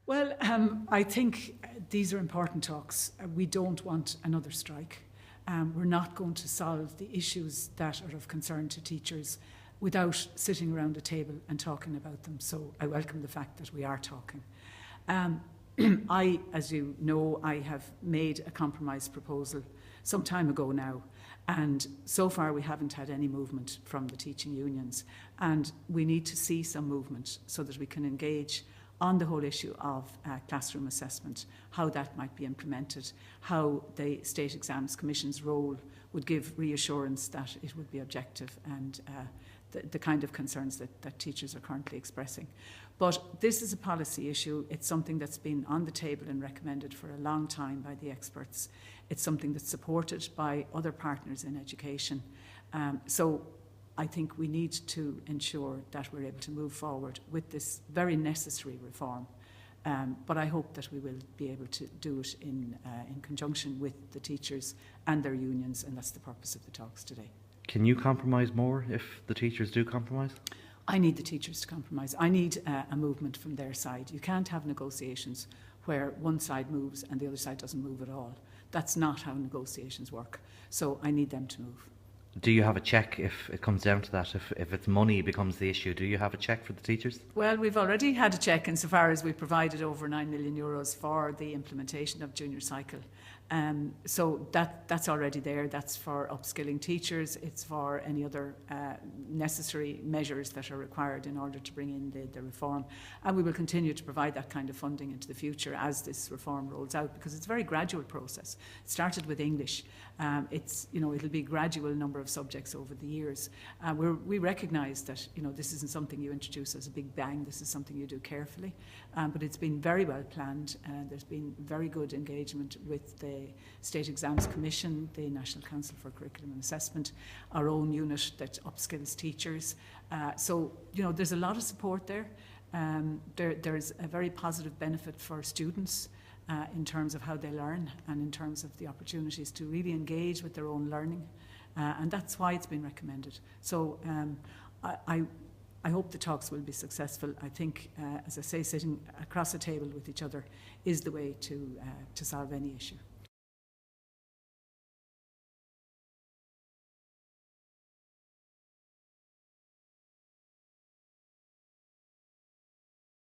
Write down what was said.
Well, I think these are important talks. We don't want another strike. We're not going to solve the issues that are of concern to teachers without sitting around a table and talking about them. So I welcome the fact that we are talking. As you know, I have made a compromise proposal some time ago now, and so far we haven't had any movement from the teaching unions, and we need to see some movement so that we can engage on the whole issue of classroom assessment, how that might be implemented, how the State Exams Commission's role would give reassurance that it would be objective, and the kind of concerns that teachers are currently expressing. But this is a policy issue. It's something that's been on the table and recommended for a long time by the experts. It's something that's supported by other partners in education. So I think we need to ensure that we're able to move forward with this very necessary reform. But I hope that we will be able to do it in conjunction with the teachers and their unions, and that's the purpose of the talks today. Can you compromise more if the teachers do compromise? I need the teachers to compromise. I need a movement from their side. You can't have negotiations where one side moves and the other side doesn't move at all. That's not how negotiations work. So I need them to move. Do you have a check if it comes down to that? If it's money becomes the issue, do you have a check for the teachers? Well, we've already had a check insofar as we provided over €9 million for the implementation of junior cycle. So that's already there. That's for upskilling teachers. It's for any other necessary measures that are required in order to bring in the reform. And we will continue to provide that kind of funding into the future as this reform rolls out, because it's a very gradual process. It started with English. It'll be a gradual number of subjects over the years. We recognise that this isn't something you introduce as a big bang. This is something you do carefully, but it's been very well planned. There's been very good engagement with the State Exams Commission, the National Council for Curriculum and Assessment, our own unit that upskills teachers. So there's a lot of support there. There's a very positive benefit for students in terms of how they learn and in terms of the opportunities to really engage with their own learning. And that's why it's been recommended. So I hope the talks will be successful. I think, as I say, sitting across a table with each other is the way to solve any issue.